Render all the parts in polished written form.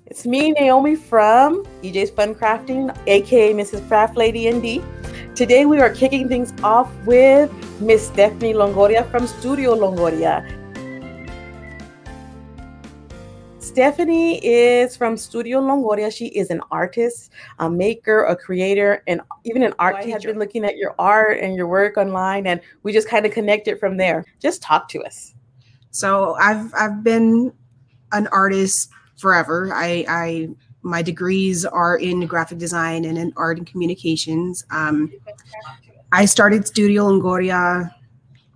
It's me, Naomi from EJ's Fun Crafting, aka Mrs. Craft Lady ND. Today we are kicking things off with Miss Stephanie Longoria from Studio Longoria. Stephanie is from Studio Longoria. She is an artist, a maker, a creator, and even an art teacher. I have been looking at your art and your work online, and we just kind of connected from there. Just talk to us. So I've been an artist forever. My degrees are in graphic design and in art and communications. I started Studio Longoria.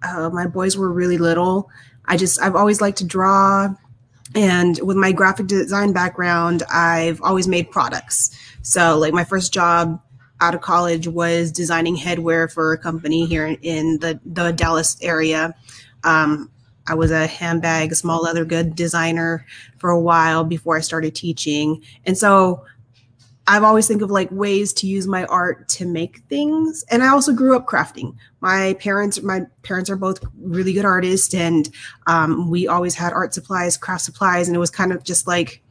My boys were really little. I've always liked to draw. And with my graphic design background, I've always made products. So like my first job out of college was designing headwear for a company here in the Dallas area. I was a handbag, small leather good designer for a while before I started teaching. And so I've always think of like ways to use my art to make things. And I also grew up crafting. My parents are both really good artists, and we always had art supplies, craft supplies, and it was kind of just like,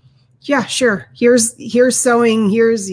yeah, sure. Here's sewing, here's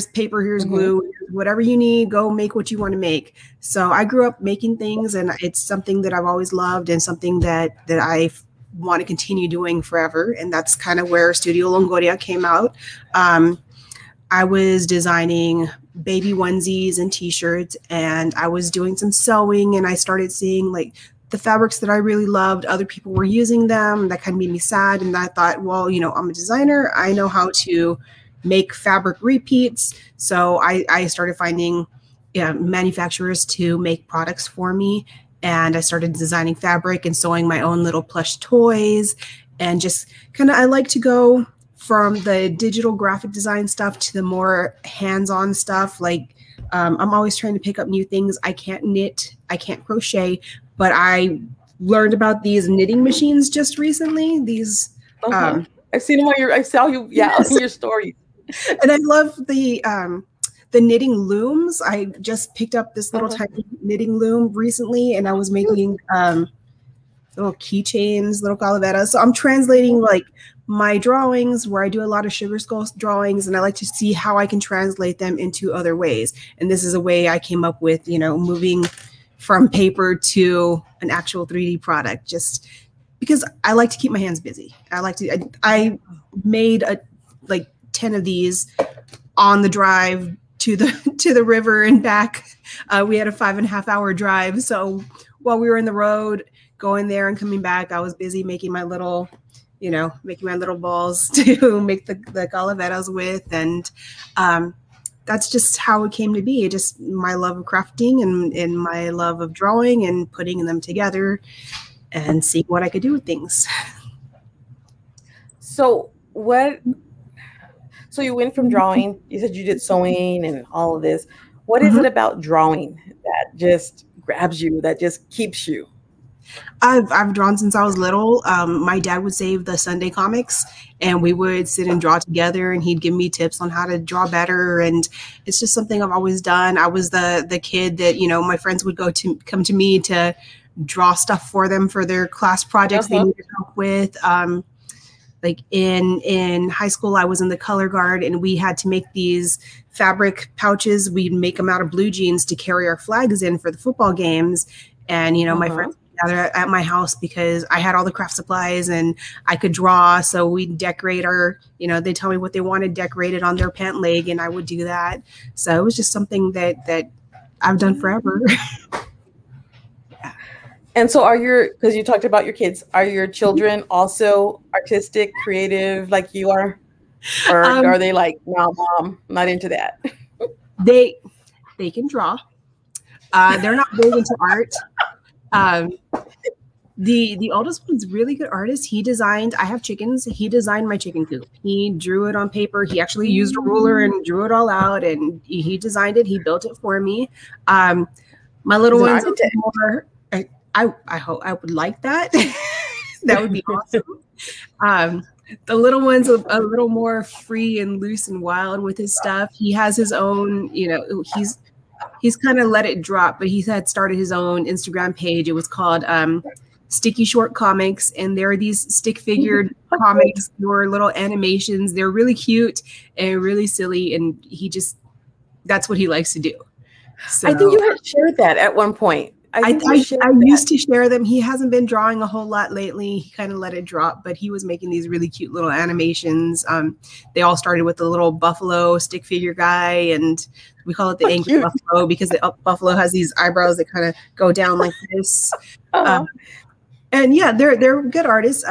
paper, here's glue, whatever you need, go make what you want to make. So I grew up making things, and it's something that I've always loved and something that I want to continue doing forever. And that's kind of where Studio Longoria came out. I was designing baby onesies and t-shirts, and I was doing some sewing, and I started seeing like the fabrics that I really loved. Other people were using them. That kind of made me sad. And I thought, well, I'm a designer. I know how to make fabric repeats. So I started finding manufacturers to make products for me. And I started designing fabric and sewing my own little plush toys. And just I like to go from the digital graphic design stuff to the more hands-on stuff. Like I'm always trying to pick up new things. I can't knit, I can't crochet, but I learned about these knitting machines just recently. These I've seen them I saw you, on your stories. And I love the knitting looms. I just picked up this little tiny knitting loom recently, and I was making little keychains, little calaveras. So I'm translating like my drawings, where I do a lot of sugar skull drawings, and I like to see how I can translate them into other ways. And this is a way I came up with, moving from paper to an actual 3D product, just because I like to keep my hands busy. I made like 10 of these on the drive to the river and back. We had a 5.5 hour drive. So while we were in the road, going there and coming back, I was busy making my little, balls to make the calaveras with. And that's just how it came to be. Just my love of crafting and my love of drawing and putting them together and seeing what I could do with things. So you went from drawing, you said you did sewing and all of this. What is it about drawing that just grabs you, that just keeps you? I've drawn since I was little. My dad would save the Sunday comics, and we would sit and draw together, and he'd give me tips on how to draw better. And it's just something I've always done. I was the kid that, my friends would come to me to draw stuff for them for their class projects they needed help with. Like in high school, I was in the color guard, and we had to make these fabric pouches. We'd make them out of blue jeans to carry our flags in for the football games. And, my friends would gather at my house because I had all the craft supplies and I could draw. So we'd decorate they tell me what they wanted decorated on their pant leg, and I would do that. So it was just something that I've done forever. And so because you talked about your kids, are your children also artistic, creative like you are? Or are they like, no, Mom, I'm not into that? They can draw. They're not big into art. The oldest one's really good artist. I have chickens. He designed my chicken coop. He drew it on paper. He actually used a ruler and drew it all out, and he designed it. He built it for me. My little one's more, I hope I would like that. That would be awesome. The little one's a little more free and loose and wild with his stuff. He has his own, he's kind of let it drop, but he had started his own Instagram page. It was called sticky short comics, and there are these stick figured comics or little animations. They're really cute and really silly, and that's what he likes to do. So I think you had shared that at one point. I used to share them. He hasn't been drawing a whole lot lately. He kind of let it drop, but he was making these really cute little animations. They all started with the little buffalo stick figure guy, and we call it the angry buffalo because the buffalo has these eyebrows that kind of go down like this. And yeah, they're good artists.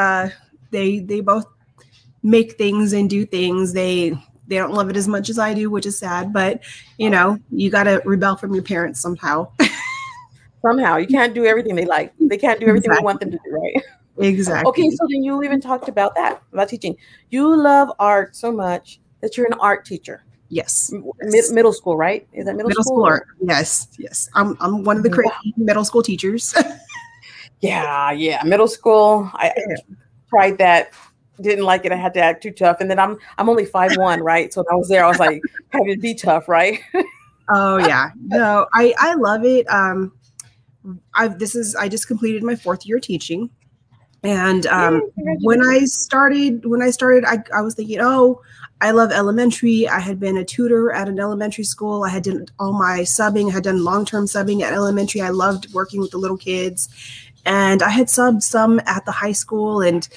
They both make things and do things. They don't love it as much as I do, which is sad, but you know, you got to rebel from your parents somehow. Somehow you can't do everything they like. They can't do everything we want them to do, right? Exactly. Okay, so then you even talked about that, about teaching. You love art so much that you're an art teacher. Yes. Middle school, right? Is that middle school? Art. Yes. I'm one of the crazy middle school teachers. Yeah. Middle school. I tried that. Didn't like it. I had to act too tough. And then I'm only 5'1", right? So when I was there, I was like having to be tough, right? Oh yeah. No, I love it. I just completed my 4th year teaching. And when I started, I was thinking, oh, I love elementary. I had been a tutor at an elementary school. I had done all my subbing. I had done long-term subbing at elementary. I loved working with the little kids. And I had subbed some at the high school. And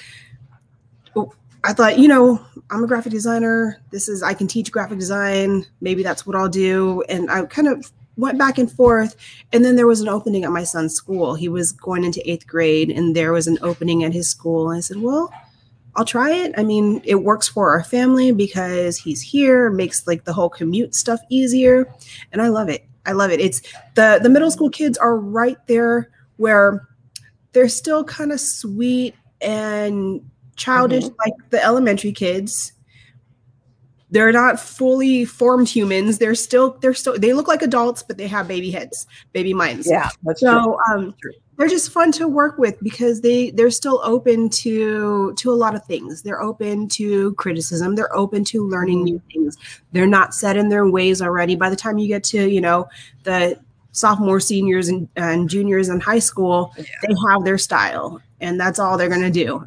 I thought, you know, I'm a graphic designer. I can teach graphic design. Maybe that's what I'll do. And I kind of went back and forth. And then there was an opening at my son's school. He was going into 8th grade, and there was an opening at his school. And I said, well, I'll try it. I mean, it works for our family because he's here, makes like the whole commute stuff easier. And I love it. It's the middle school kids are right there where they're still kind of sweet and childish, like the elementary kids. They're not fully formed humans. They look like adults, but they have baby heads, baby minds. Yeah, that's true. They're just fun to work with because they're still open to a lot of things. They're open to criticism. They're open to learning new things. They're not set in their ways already. By the time you get to, you know, the sophomores, seniors, and juniors in high school, they have their style, and that's all they're going to do.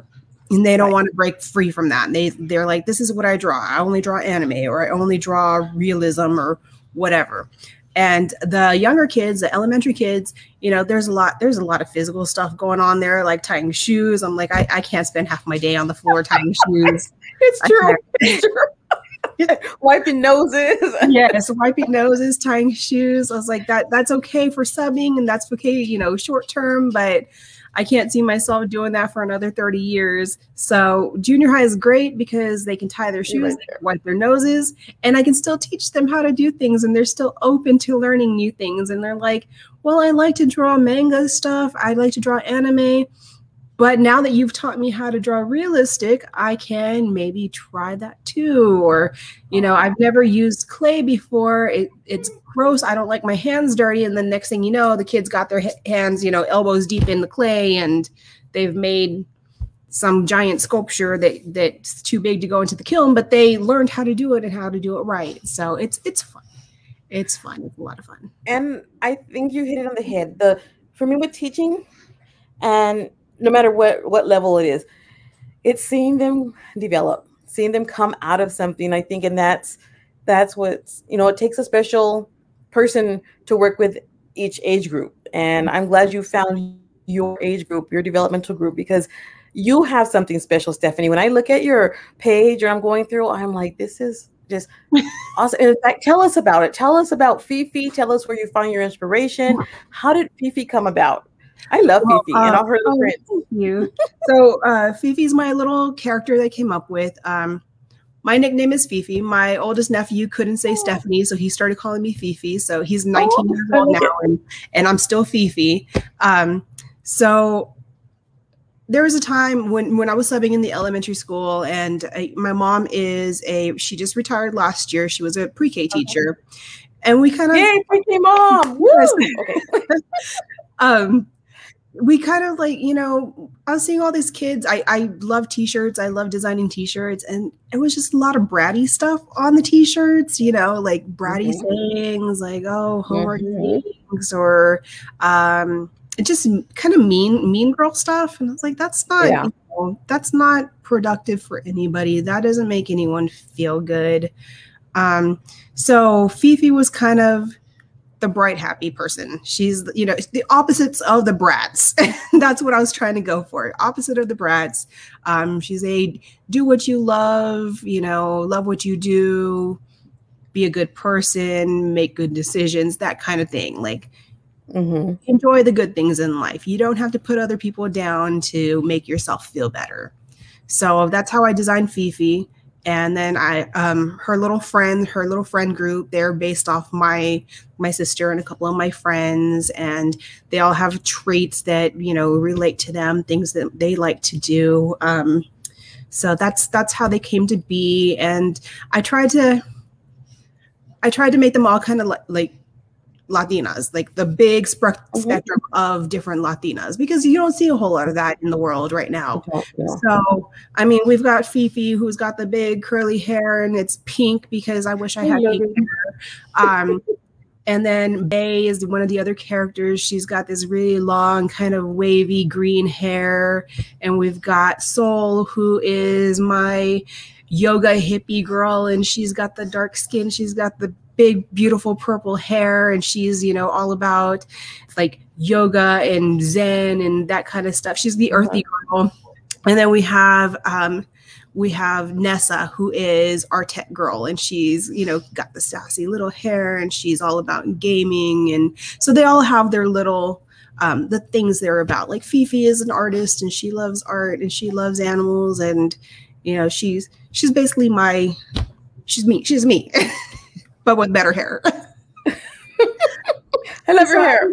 And they don't want to break free from that. They're like, this is what I draw. I only draw anime, or I only draw realism, or whatever. And the younger kids, the elementary kids, you know, there's a lot of physical stuff going on there, like tying shoes. I'm like, I can't spend half my day on the floor tying shoes. It's true. Wiping noses. Yes, wiping noses, tying shoes. I was like, that's okay for subbing, and that's okay, you know, short term, but I can't see myself doing that for another 30 years. So junior high is great because they can tie their shoes, they can wipe their noses, and I can still teach them how to do things, and they're still open to learning new things. And they're like, well, I like to draw manga stuff. I like to draw anime. But now that you've taught me how to draw realistic, I can maybe try that too. Or, you know, I've never used clay before. It's gross. I don't like my hands dirty. And then next thing you know, the kids got their hands, you know, elbows deep in the clay, and they've made some giant sculpture that's too big to go into the kiln, but they learned how to do it and how to do it right. So it's fun. It's fun. It's a lot of fun. And I think you hit it on the head. For me with teaching, and no matter what level it is, it's seeing them develop, seeing them come out of something, I think. And that's what's, you know, it takes a special person to work with each age group. And I'm glad you found your age group, your developmental group, because you have something special, Stephanie. When I look at your page or I'm going through, I'm like, this is just awesome. And in fact, tell us about it. Tell us about Fifi. Tell us where you find your inspiration. How did Fifi come about? I love Fifi and all her little friends. Thank you. So Fifi's my little character that I came up with. My nickname is Fifi. My oldest nephew couldn't say Stephanie, so he started calling me Fifi. So he's 19 years old now, and I'm still Fifi. So there was a time when I was subbing in the elementary school, and my mom she just retired last year. She was a pre-K teacher. And we kind of— Yay, pre-K mom! Woo! Okay. We kind of like, you know, I was seeing all these kids. I love t-shirts. I love designing t-shirts. And it was just a lot of bratty stuff on the t-shirts, you know, like bratty sayings like, oh, homework things, or just kind of mean girl stuff. And I was like, that's not, you know, that's not productive for anybody. That doesn't make anyone feel good. So Fifi was kind of the bright, happy person. She's, you know, the opposites of the brats. That's what I was trying to go for. Opposite of the brats. She's a do what you love, you know, love what you do, be a good person, make good decisions, that kind of thing. Like, enjoy the good things in life. You don't have to put other people down to make yourself feel better. So that's how I designed Fifi. And then her little friend group, they're based off my sister and a couple of my friends, and they all have traits that, you know, relate to them, things that they like to do. So that's how they came to be. And I tried to make them all kind of like Latinas, like the big spectrum of different Latinas, because you don't see a whole lot of that in the world right now. So, I mean, we've got Fifi, who's got the big curly hair, and it's pink because I wish I had pink hair. And then Bay is one of the other characters. She's got this really long, kind of wavy green hair. And we've got Soul, who is my yoga hippie girl, and she's got the dark skin. She's got the big, beautiful purple hair, and she's, you know, all about like yoga and Zen and that kind of stuff. She's the earthy girl. And then we have Nessa, who is our tech girl, and she's, you know, got the sassy little hair, and she's all about gaming. And so they all have their little the things they're about. Like Fifi is an artist, and she loves art, and she loves animals, and, you know, she's basically she's me. But with better hair. I love your hair.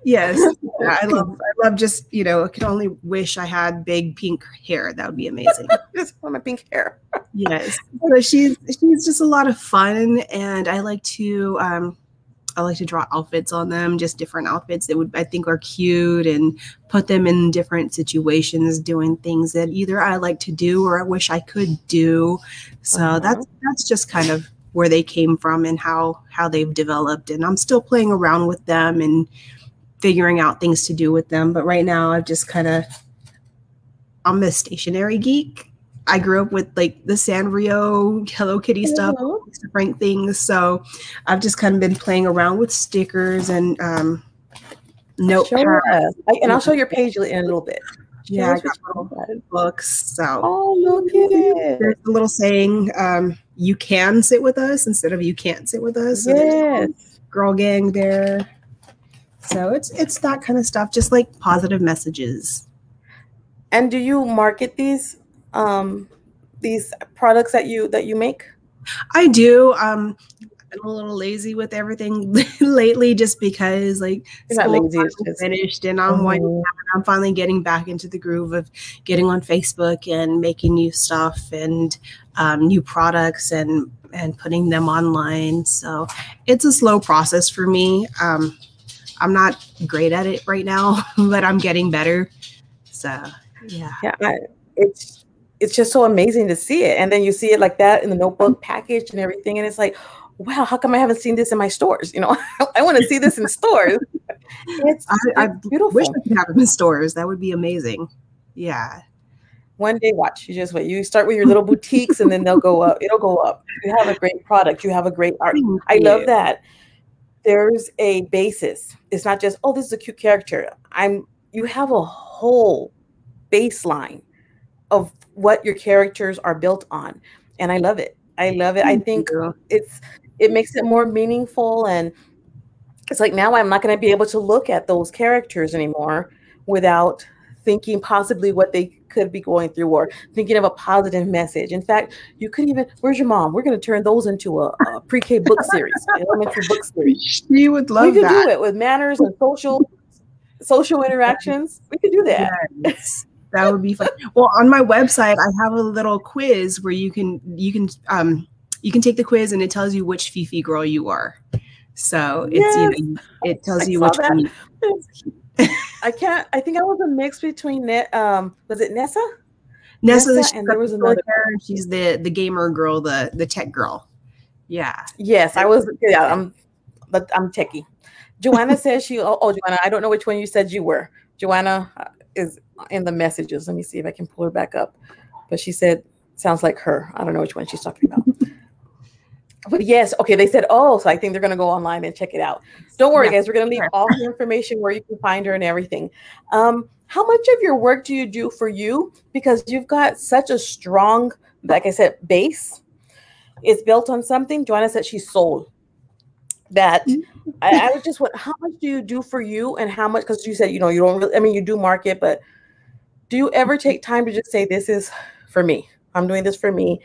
Yes. Yeah, I love just, you know, I could only wish I had big pink hair. That would be amazing. Just want my pink hair. Yes. So she's just a lot of fun, and I like to draw outfits on them, just different outfits that I think are cute, and put them in different situations, doing things that either I like to do or I wish I could do. So that's just kind of where they came from and how they've developed. And I'm still playing around with them and figuring out things to do with them. But right now I'm a stationery geek. I grew up with like the Sanrio, Hello Kitty stuff, different things. So I've just kind of been playing around with stickers and notepads. And I'll show your page in a little bit. Yeah, I got little books. So look at it. There's a little saying, you can sit with us instead of you can't sit with us. So yes. Girl gang there. So it's that kind of stuff, just like positive messages. And do you market these products that you make? I do. I'm a little lazy with everything lately, just because like school is finished, and I'm finally getting back into the groove of getting on Facebook and making new stuff and new products and putting them online. So it's a slow process for me. I'm not great at it right now, but I'm getting better. So yeah. It's just so amazing to see it, and then you see it like that in the notebook package and everything, and it's like, wow, how come I haven't seen this in my stores? You know, I want to see this in stores. It's beautiful. Wish I could have it in stores. That would be amazing. Yeah. One day, watch. You just wait. You start with your little boutiques, and then they'll go up. It'll go up. You have a great product. You have a great art. I love that. There's a basis. It's not just, oh, this is a cute character. You have a whole baseline of what your characters are built on, and I love it. I love it. I think it makes it more meaningful, and it's like now I'm not going to be able to look at those characters anymore without thinking possibly what they could be going through or thinking of a positive message. In fact, you could even, where's your mom? We're going to turn those into a pre-K book series, elementary book series. You would love that. We could do it with manners and social interactions. We could do that. Yes. That would be fun. Well, on my website, I have a little quiz where you can take the quiz, and it tells you which Fifi girl you are. So it's it tells you which one. I think I was a mix between was it Nessa? Nessa, and there was another. She's the gamer girl, the tech girl. Yeah. Yes, I was. Yeah, I'm techie. Joanna says Joanna, I don't know which one you said you were. Joanna is in the messages. Let me see if I can pull her back up. But she said, sounds like her. I don't know which one she's talking about. But yes, okay, they said, so I think they're going to go online and check it out. Don't worry, guys. We're going to leave all the information where you can find her and everything. How much of your work do you do for you? Because you've got such a strong, like I said, base. It's built on something. Joanna said she's soul. That I would just want, how much do you do for you and how much, because you said, you don't really, I mean, you do market, but do you ever take time to just say, this is for me? I'm doing this for me.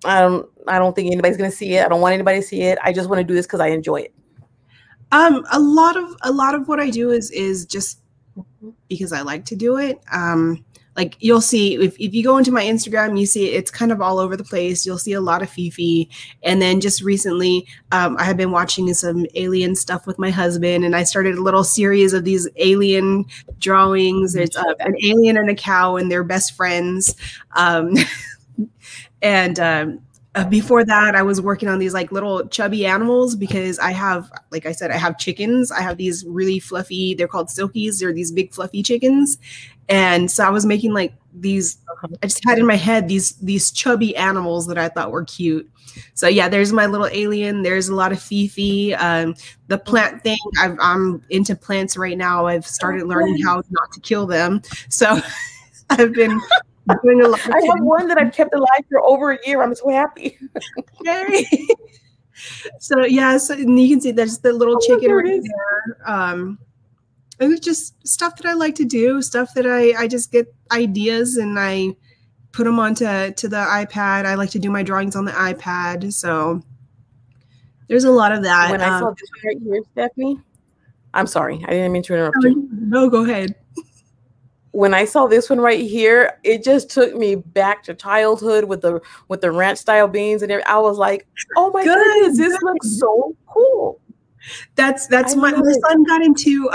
I don't think anybody's going to see it. I don't want anybody to see it. I just want to do this because I enjoy it. A lot of what I do is just because I like to do it. Like you'll see if you go into my Instagram, you see it's kind of all over the place. You'll see a lot of Fifi. And then just recently, I have been watching some alien stuff with my husband, and I started a little series of these alien drawings. There's an alien and a cow, and they're best friends. Before that, I was working on these like little chubby animals because I have, like I said, I have chickens. I have these really fluffy, they're called silkies. They're these big fluffy chickens. And so I was making like these, I just had in my head these chubby animals that I thought were cute. So yeah, there's my little alien. There's a lot of Fifi. The plant thing, I'm into plants right now. I've started learning how not to kill them. So I've been doing a lot of I have one that I've kept alive for over a year. I'm so happy. Yay. So yeah, and you can see there's the little chicken right there. It was just stuff that I like to do, stuff that I just get ideas and I put them onto the iPad. I like to do my drawings on the iPad. So there's a lot of that. When I saw this right here, Stephanie, I'm sorry. I didn't mean to interrupt you. No, go ahead. When I saw this one right here, it just took me back to childhood with the ranch style beans and everything. I was like, oh my goodness, this looks so cool. That's my son got into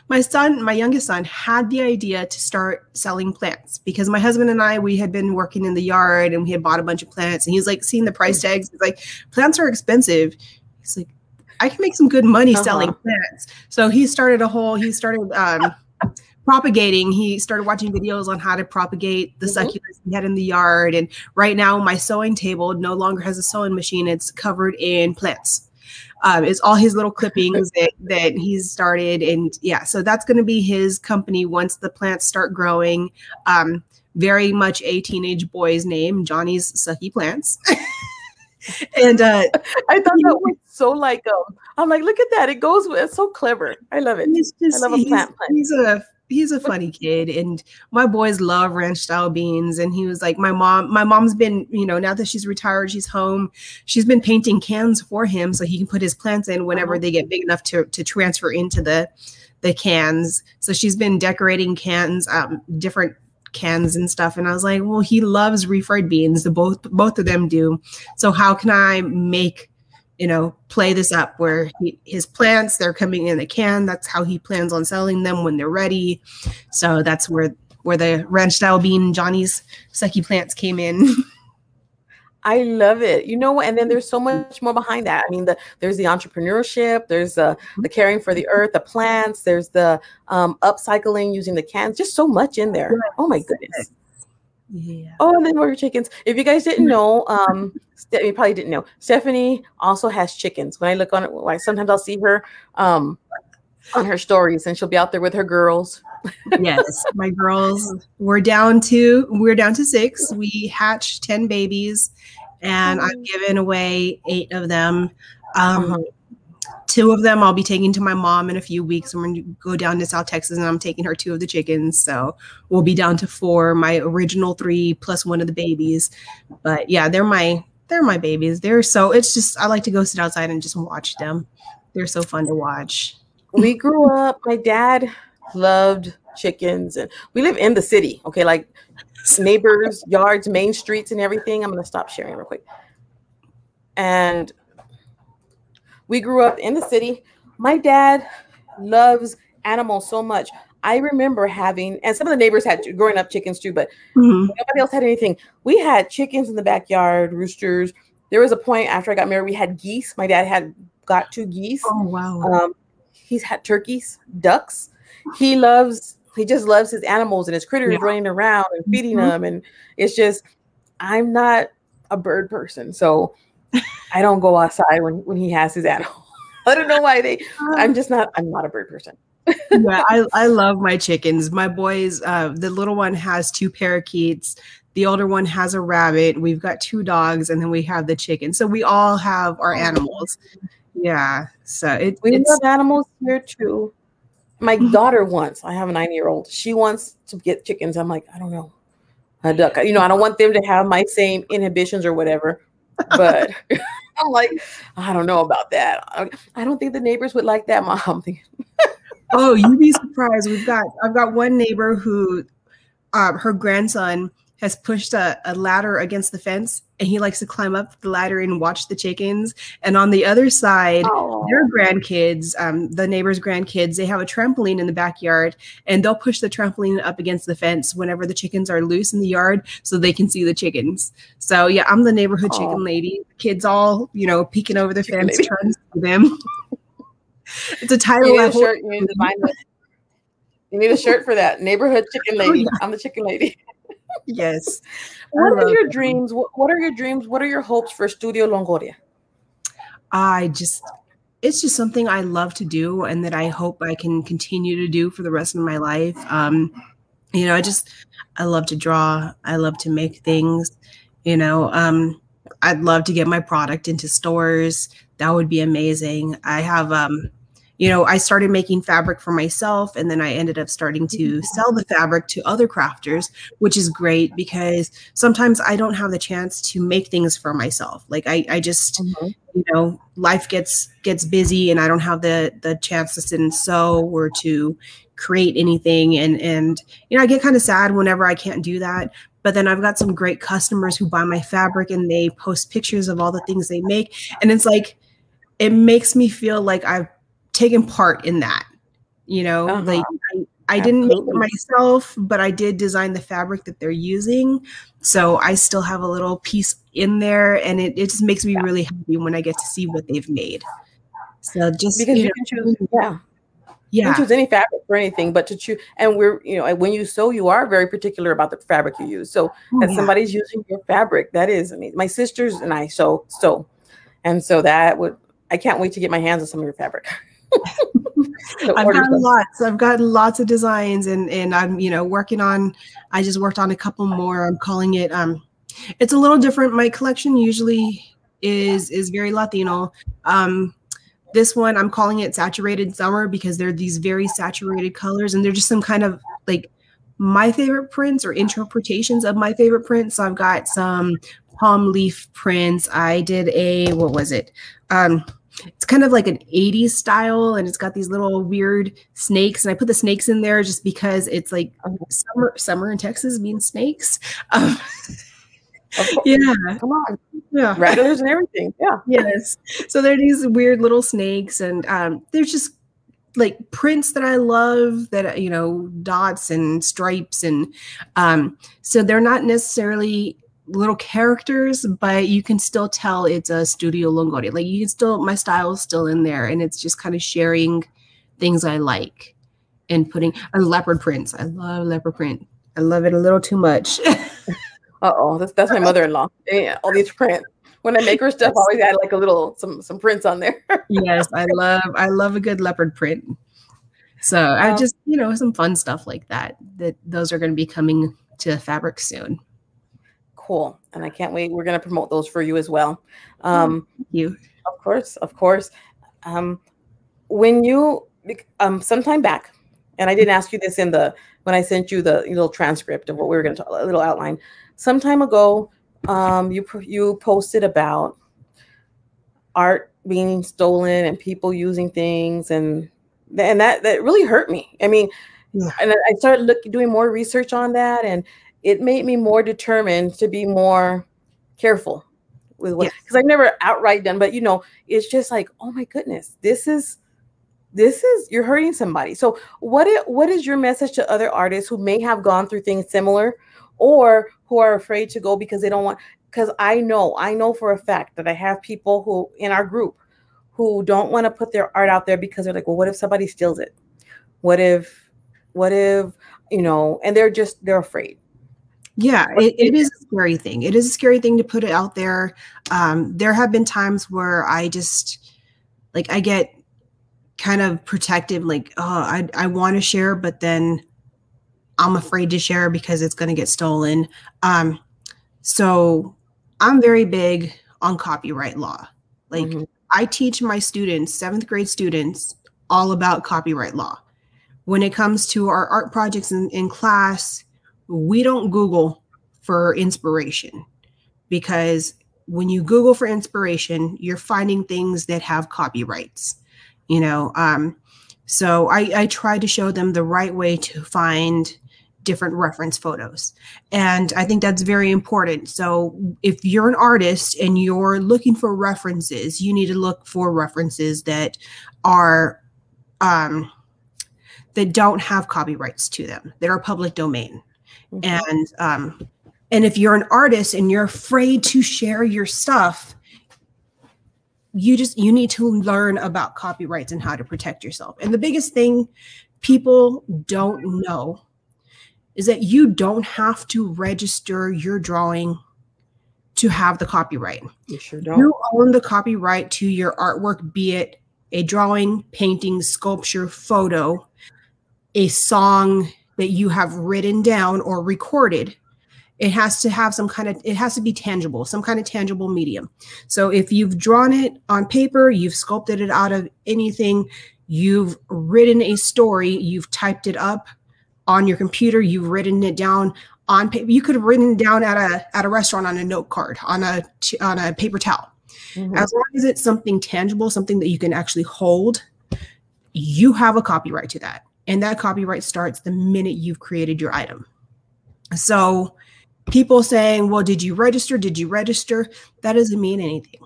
my youngest son had the idea to start selling plants because my husband and I, we had been working in the yard and we had bought a bunch of plants, and he's like seeing the price tags. He's like, plants are expensive. He's like, I can make some good money selling plants. So he started propagating. He started watching videos on how to propagate the succulents he had in the yard. And right now my sewing table no longer has a sewing machine. It's covered in plants. It's all his little clippings that he's started. And yeah, so that's going to be his company once the plants start growing. Very much a teenage boy's name, Johnny's Sucky Plants. And I thought that was so like, I'm like, look at that. It goes with, it's so clever. I love it. I love a plant. He's a funny kid, and my boys love ranch style beans. And he was like, my mom's been, now that she's retired, she's home. She's been painting cans for him so he can put his plants in whenever they get big enough to transfer into the cans. So she's been decorating cans, different cans and stuff. And I was like, well, he loves refried beans. Both of them do. So how can I make, play this up where his plants, they're coming in a can. That's how he plans on selling them when they're ready. So that's where the ranch style bean Johnny's Sucky Plants came in. I love it. And then there's so much more behind that. I mean, there's the entrepreneurship, there's the caring for the earth, the plants, there's the upcycling using the cans, just so much in there. Oh my goodness. Yeah. Oh, and then more chickens. If you guys didn't know, you probably didn't know, Stephanie also has chickens. When I look on it, like sometimes I'll see her on her stories, and she'll be out there with her girls. Yes, my girls. We're down to 6. We hatched 10 babies, and I've given away 8 of them. 2 of them I'll be taking to my mom in a few weeks. I'm going to go down to South Texas, and I'm taking her 2 of the chickens. So we'll be down to 4, my original 3 plus 1 of the babies. But yeah, they're my babies. It's just, I like to go sit outside and just watch them. They're so fun to watch. We grew up, my dad loved chickens, and we live in the city. Okay. Like neighbors, yards, main streets and everything. I'm going to stop sharing real quick. And we grew up in the city. My dad loves animals so much. I remember having, and some of the neighbors had growing up chickens too, but nobody else had anything. We had chickens in the backyard, roosters. There was a point after I got married, we had geese. My dad had got 2 geese. Oh, wow. He's had turkeys, ducks. He just loves his animals and his critters running around and feeding them. And it's just, I'm not a bird person. So I don't go outside when he has his animal. I don't know why I'm not a bird person. Yeah, I love my chickens. My boys, the little one has 2 parakeets. The older one has a rabbit. We've got 2 dogs, and then we have the chicken. So we all have our animals. Yeah. So we love animals here too. My daughter wants, I have a 9-year-old. She wants to get chickens. I'm like, I don't know. A duck. I don't want them to have my same inhibitions or whatever. But I'm like, I don't know about that. I don't think the neighbors would like that, Mom. Oh, you'd be surprised. I've got one neighbor who, her grandson has pushed a ladder against the fence, and he likes to climb up the ladder and watch the chickens. And on the other side, their grandkids, the neighbor's grandkids, they have a trampoline in the backyard, and they'll push the trampoline up against the fence whenever the chickens are loose in the yard so they can see the chickens. So yeah, I'm the neighborhood chicken lady. Kids all, peeking over the fence, trying to see them. It's a title. You need a shirt for that. Neighborhood chicken lady. Oh, yeah. I'm the chicken lady. Yes. What are your dreams? What are your dreams? What are your hopes for Studio Longoria? It's just something I love to do, and that I hope I can continue to do for the rest of my life. I love to draw. I love to make things, I'd love to get my product into stores. That would be amazing. I have, I started making fabric for myself, and then I ended up starting to sell the fabric to other crafters, which is great because sometimes I don't have the chance to make things for myself. Like I just, life gets busy, and I don't have the chance to sit and sew or to create anything. And I get kind of sad whenever I can't do that. But then I've got some great customers who buy my fabric, and they post pictures of all the things they make. And it's like, it makes me feel like I've taken part in that, like I didn't make it myself, but I did design the fabric that they're using. So I still have a little piece in there, and it just makes me really happy when I get to see what they've made. So just because you can choose, you can choose any fabric for anything, but to choose, and when you sew, you are very particular about the fabric you use. So somebody's using your fabric, that is amazing. My sisters and I sew, and so I can't wait to get my hands on some of your fabric. I've got lots of designs, and I'm working on. I just worked on a couple more. I'm calling it. It's a little different. My collection usually is very Latino. This one I'm calling it Saturated Summer because they're these very saturated colors, and they're just some kind of like my favorite prints or interpretations of my favorite prints. So I've got some palm leaf prints. I did what was it? It's kind of like an 80s style, and it's got these little weird snakes. And I put the snakes in there just because it's like summer in Texas means snakes. Yeah. Come on. Yeah. Regulars and everything. Yeah. Yes. So they're these weird little snakes, and they're just like prints that I love, that, dots and stripes. And so they're not necessarily little characters, but you can still tell it's a Studio Longoria. Like my style is still in there, and it's just kind of sharing things I like and putting leopard prints. I love leopard print. I love it a little too much. That's my mother-in-law. Yeah, all these prints. When I make her stuff, I always add like a little some prints on there. Yes, I love a good leopard print. So I just some fun stuff like that. Those are going to be coming to fabric soon. Cool. And I can't wait. We're going to promote those for you as well. Thank you. Of course. When you, sometime back, and I didn't ask you this when I sent you the little transcript of what we were going to talk, a little outline. Some time ago, you posted about art being stolen and people using things, and that really hurt me. I mean, and I started doing more research on that, and it made me more determined to be more careful with what, because I've never outright done, but it's just like, oh my goodness, this is you're hurting somebody. So what is your message to other artists who may have gone through things similar, or who are afraid to go because they don't want? Because I know for a fact that I have people who in our group who don't want to put their art out there because they're like, well, what if somebody steals it? What if, you know, and they're afraid. Yeah, it is a scary thing. It is a scary thing to put it out there. There have been times where I just, like, I get kind of protective, like, oh, I want to share, but then I'm afraid to share because it's going to get stolen. So I'm very big on copyright law. Like, I teach my students, 7th grade students, all about copyright law. When it comes to our art projects in class, we don't Google for inspiration, because when you Google for inspiration, you're finding things that have copyrights, you know? So I try to show them the right way to find different reference photos. And I think that's very important. So if you're an artist and you're looking for references, you need to look for references that are, that don't have copyrights to them, that are public domain. And if you're an artist and you're afraid to share your stuff, you need to learn about copyrights and how to protect yourself. And the biggest thing people don't know is that you don't have to register your drawing to have the copyright. You sure don't. You own the copyright to your artwork, be it a drawing, painting, sculpture, photo, a song that you have written down or recorded. It has to have some kind of, it has to be tangible, some kind of tangible medium. So if you've drawn it on paper, you've sculpted it out of anything, you've written a story, you've typed it up on your computer, you've written it down on paper. You could have written it down at a restaurant on a note card, on a paper towel. As long as it's something tangible, something that you can actually hold, you have a copyright to that. And that copyright starts the minute you've created your item. So people saying, well, did you register? Did you register? That doesn't mean anything.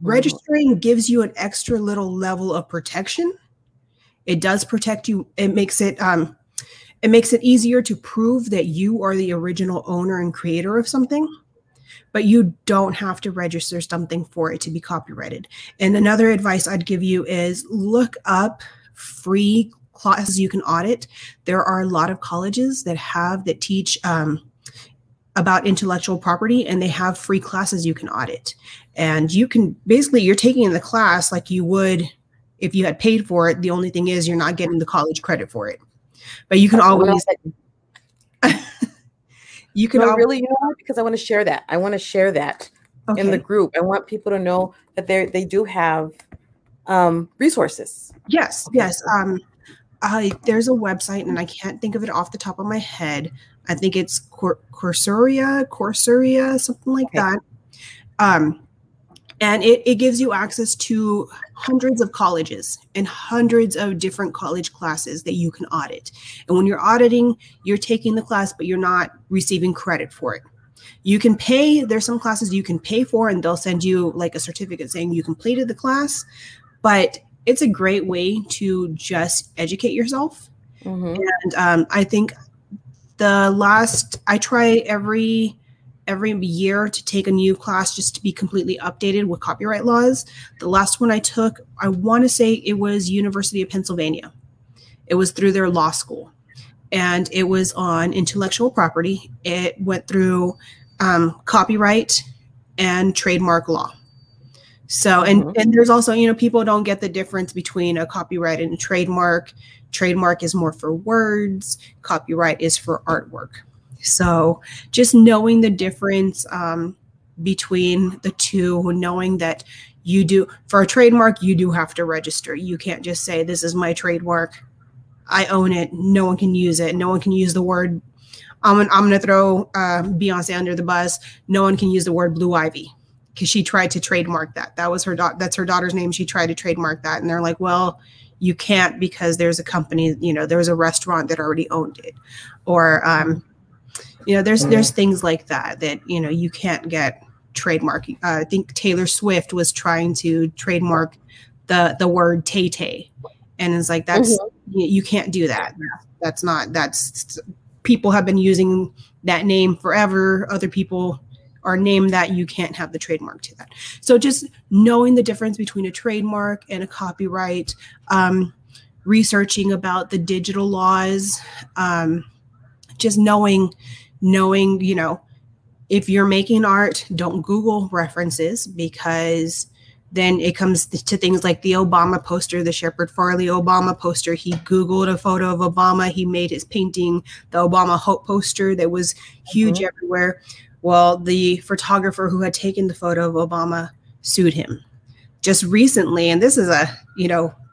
Registering gives you an extra little level of protection. It does protect you. It makes it easier to prove that you are the original owner and creator of something, but you don't have to register something for it to be copyrighted. And another advice I'd give you is look up free classes you can audit. There are a lot of colleges that teach about intellectual property, and they have free classes you can audit. And you can basically, you're taking the class like you would if you had paid for it. The only thing is you're not getting the college credit for it. But you can always, you can really, you know, because I want to share that. I want to share that in the group. I want people to know that they do have resources. Yes, yes. There's a website, and I can't think of it off the top of my head. I think it's Coursera, something like that. And it gives you access to hundreds of colleges and hundreds of different college classes that you can audit. And when you're auditing, you're taking the class, but you're not receiving credit for it. You can pay, there's some classes you can pay for, and they'll send you like a certificate saying you completed the class, but it's a great way to just educate yourself. And I think I try every year to take a new class just to be completely updated with copyright laws. The last one I took, I want to say it was University of Pennsylvania. It was through their law school, and it was on intellectual property. It went through copyright and trademark law. So, and there's also, you know, people don't get the difference between a copyright and a trademark. Trademark is more for words. Copyright is for artwork. So just knowing the difference between the two, knowing that you do, for a trademark, you do have to register. You can't just say, this is my trademark, I own it, no one can use it. No one can use the word, I'm gonna throw Beyonce under the bus. No one can use the word Blue Ivy, because she tried to trademark that. That was that's her daughter's name. She tried to trademark that. And they're like, well, you can't, because there's a company, you know, there's a restaurant that already owned it. Or, you know, there's things like that, you know, you can't get trademark. I think Taylor Swift was trying to trademark the word Tay-Tay. And it's like, that's, you can't do that. That's people have been using that name forever. Other people or name that, you can't have the trademark to that. So just knowing the difference between a trademark and a copyright, researching about the digital laws, just knowing, you know, if you're making art, don't Google references, because then it comes to things like the Obama poster, the Shepard Farley Obama poster. He Googled a photo of Obama. He made his painting the Obama Hope poster that was huge everywhere. Well, the photographer who had taken the photo of Obama sued him just recently. And this is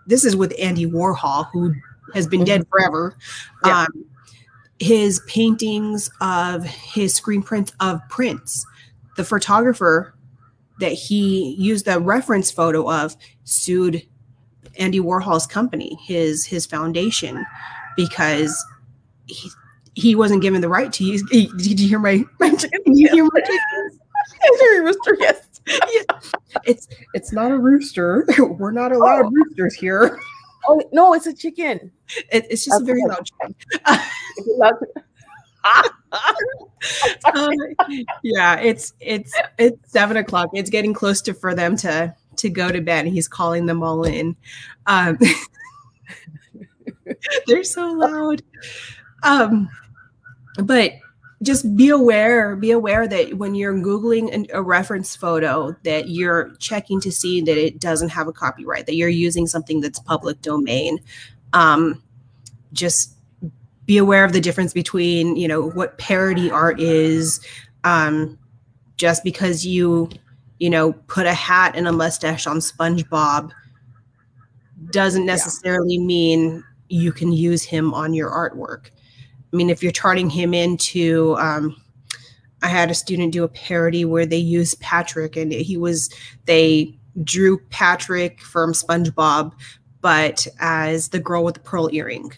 this is with Andy Warhol, who has been dead forever. Yeah. His paintings of his screen prints of Prince, the photographer that he used the reference photo of sued Andy Warhol's company, his foundation, because he wasn't given the right to use. Did you hear my chicken? Did you hear my chicken? I hear a rooster. Yes. Yeah. It's not a rooster. We're not allowed roosters here. Oh no, it's a chicken. It's just a very loud chicken. Yeah, it's 7 o'clock. It's getting close for them to go to bed. He's calling them all in. They're so loud. But just be aware that when you're Googling a reference photo, that you're checking to see that it doesn't have a copyright, that you're using something that's public domain. Just be aware of the difference between, you know, what parody art is. Just because you put a hat and a mustache on SpongeBob doesn't necessarily mean you can use him on your artwork. I mean, if you're turning him into, I had a student do a parody where they used Patrick, and they drew Patrick from SpongeBob, but as the girl with the pearl earring.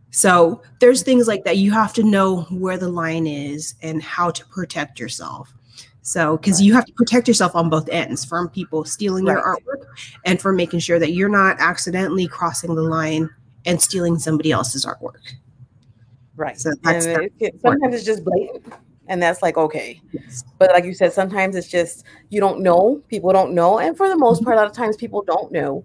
So there's things like that. You have to know where the line is and how to protect yourself. So, because you have to protect yourself on both ends, from people stealing your artwork and from making sure that you're not accidentally crossing the line and stealing somebody else's artwork. Right. So sometimes it's just blatant, and that's like, okay. Yes. But like you said, sometimes it's just, you don't know, people don't know. And for the most part, a lot of times people don't know,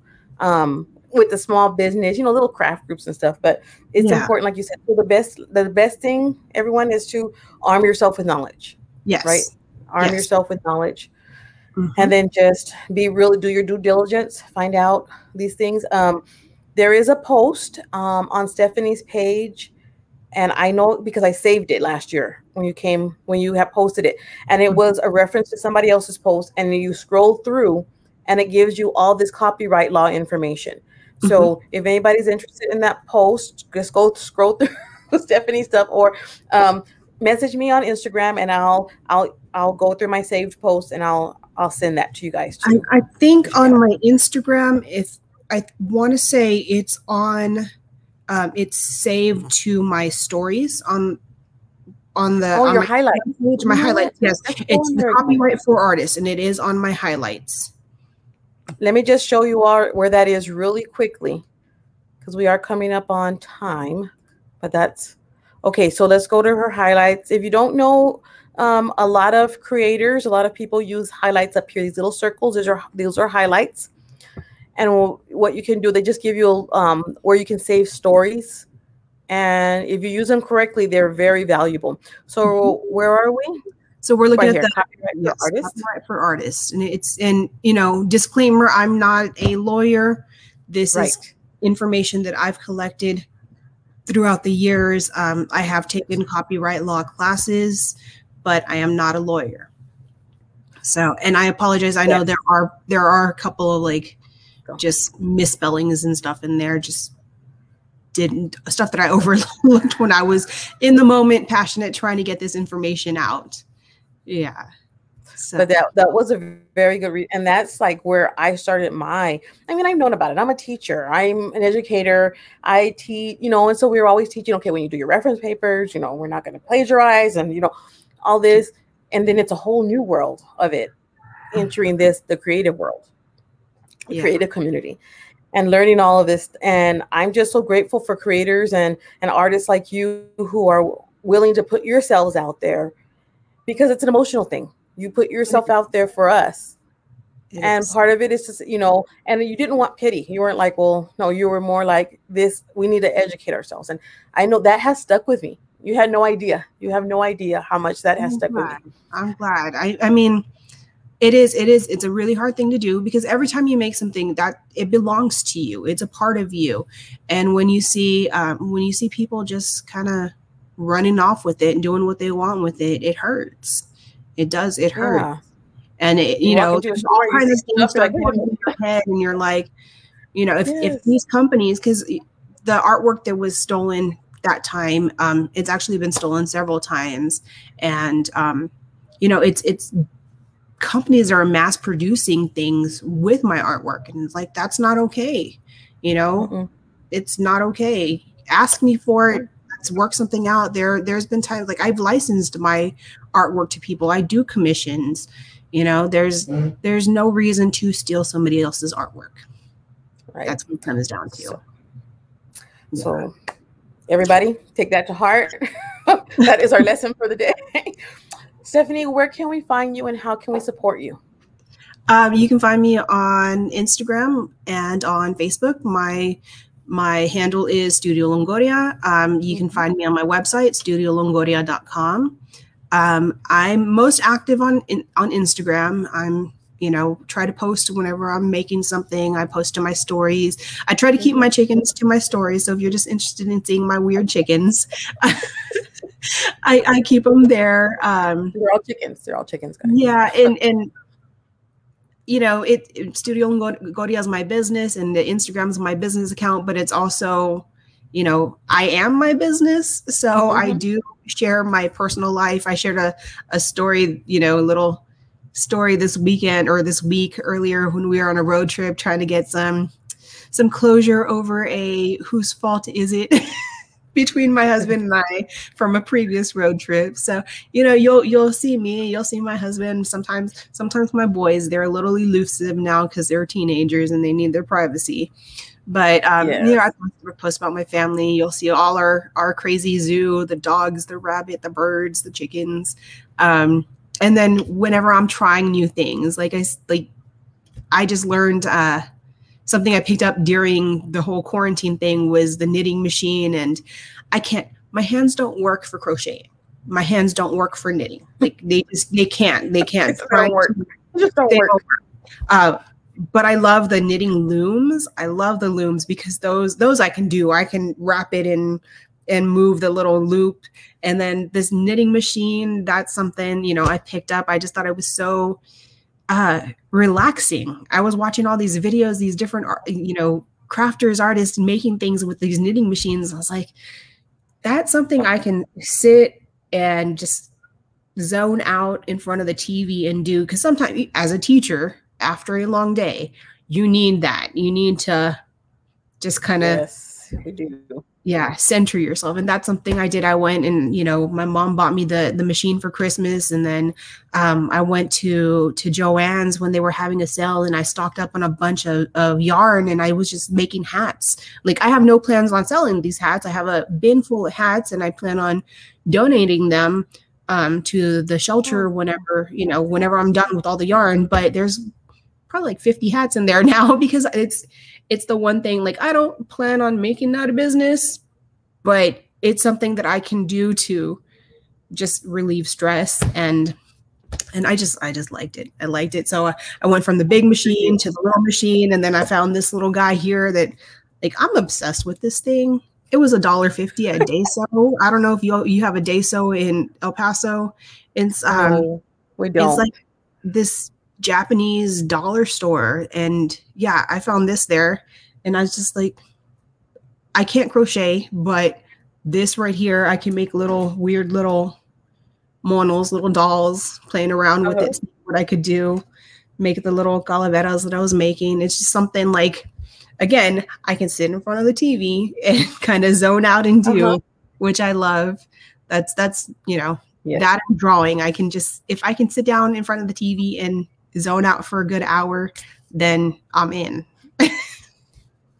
with the small business, you know, little craft groups and stuff. But it's important, like you said, so the best thing, everyone, is to arm yourself with knowledge. Yes. Right. Arm yourself with knowledge. And then just do your due diligence, find out these things. There is a post on Stephanie's page, and I know because I saved it last year when you have posted it, and it was a reference to somebody else's post, and then you scroll through and it gives you all this copyright law information. So if anybody's interested in that post, just go scroll through Stephanie's stuff, or message me on Instagram, and I'll go through my saved posts, and I'll send that to you guys too. I think on my Instagram, if I want to say it's on, it's saved to my stories on the your highlights. My highlights, yes. It's the copyright for artists, and it is on my highlights. Let me just show you all where that is really quickly, because we are coming up on time. But that's okay. So let's go to her highlights. If you don't know, a lot of creators, a lot of people use highlights up here. These little circles, those are highlights. And what you can do, they just give you where you can save stories. And if you use them correctly, they're very valuable. So where are we? So we're looking at the copyright for artists. And you know, disclaimer, I'm not a lawyer. This is information that I've collected throughout the years. I have taken copyright law classes, but I am not a lawyer. So, and I apologize. I know there are a couple of like just misspellings and stuff in there. Just stuff that I overlooked when I was in the moment, passionate, trying to get this information out. Yeah. So. But that was a very good read. And that's like where I started I've known about it. I'm a teacher. I'm an educator. I teach, you know, and so we were always teaching, okay, when you do your reference papers, you know, we're not going to plagiarize and, you know, all this. And then it's a whole new world of it, entering the creative world, the creative community, and learning all of this. And I'm just so grateful for creators and artists like you who are willing to put yourselves out there, because it's an emotional thing. You put yourself out there for us. And part of it is just, you know, and you didn't want pity. You weren't like, well, no, you were more like this. We need to educate ourselves. And I know that has stuck with me. You had no idea. You have no idea how much that has stuck with me. I'm glad. I mean, it's a really hard thing to do, because every time you make something, that it belongs to you. It's a part of you. And when you see people just kind of running off with it and doing what they want with it, it hurts. It does. It hurts. Yeah. And it, you know, there's all kinds of things start going in your head, and you're like, you know, if these companies, because the artwork that was stolen that time, it's actually been stolen several times, and you know, it's companies are mass producing things with my artwork, and it's like, that's not okay. You know, it's not okay. Ask me for it. Let's work something out. There's been times like I've licensed my artwork to people. I do commissions. You know, there's no reason to steal somebody else's artwork. Right. That's what it comes down to. So everybody take that to heart. That is our lesson for the day. Stephanie, where can we find you and how can we support you? You can find me on Instagram and on Facebook. My handle is Studio Longoria. You can find me on my website, studiolongoria.com. I'm most active on Instagram. I'm, you know, try to post whenever I'm making something. I post to my stories. I try to keep my chickens to my stories. So if you're just interested in seeing my weird chickens, I keep them there. They're all chickens. They're all chickens, guys. Yeah. And you know, Studio Longoria is my business, and the Instagram is my business account, but it's also, you know, I am my business. So I do share my personal life. I shared a story, you know, a little story this weekend or this week earlier when we were on a road trip trying to get some closure over a whose fault is it between my husband and I from a previous road trip. So, you know, you'll see me, you'll see my husband. Sometimes my boys, they're a little elusive now because they're teenagers and they need their privacy. But you know, I post about my family. You'll see all our crazy zoo, the dogs, the rabbit, the birds, the chickens. And then whenever I'm trying new things, like I just learned something I picked up during the whole quarantine thing was the knitting machine, and my hands don't work for crocheting. My hands don't work for knitting. Like they can't. They don't work. Just don't work. But I love the knitting looms. I love the looms because those I can do. I can wrap it in and move the little loop. And then this knitting machine, that's something, you know, I picked up. I just thought it was so relaxing. I was watching all these videos, these different, you know, crafters, artists making things with these knitting machines. I was like, that's something I can sit and just zone out in front of the TV and do. Because sometimes as a teacher, after a long day, you need that. You need to just kind of, yes, we do. Yeah, center yourself. And that's something I did. I went and, you know, my mom bought me the machine for Christmas. And then I went to Joann's when they were having a sale, and I stocked up on a bunch of yarn, and I was just making hats. Like, I have no plans on selling these hats. I have a bin full of hats, and I plan on donating them to the shelter whenever I'm done with all the yarn. But there's probably like 50 hats in there now because it's the one thing, like, I don't plan on making that a business, but it's something that I can do to just relieve stress. And I just liked it. I liked it. So I went from the big machine to the little machine. And then I found this little guy here that, like, I'm obsessed with this thing. It was $1.50 at Dayso. I don't know if you have a Dayso in El Paso. It's no, we don't. It's like this Japanese dollar store, and yeah, I found this there, and I was just like, I can't crochet, but this right here, I can make little weird little monos, little dolls, playing around with it, what I could do, make the little calaveras that I was making. It's just something, like, again, I can sit in front of the TV and kind of zone out and do, which I love. That's you know, that I'm drawing. I can just, if I can sit down in front of the TV and zone out for a good hour, then I'm in.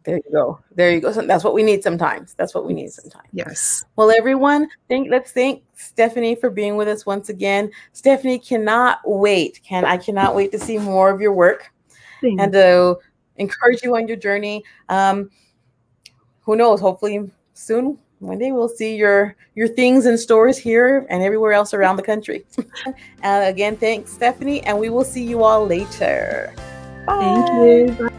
There you go. There you go. So that's what we need sometimes. That's what we need sometimes. Yes. Well, everyone, let's thank Stephanie for being with us once again. Stephanie, cannot wait. I cannot wait to see more of your work and to encourage you on your journey. Who knows? Hopefully soon, one day we'll see your things in stores here and everywhere else around the country. Again, thanks, Stephanie, and we will see you all later. Bye. Thank you. Bye.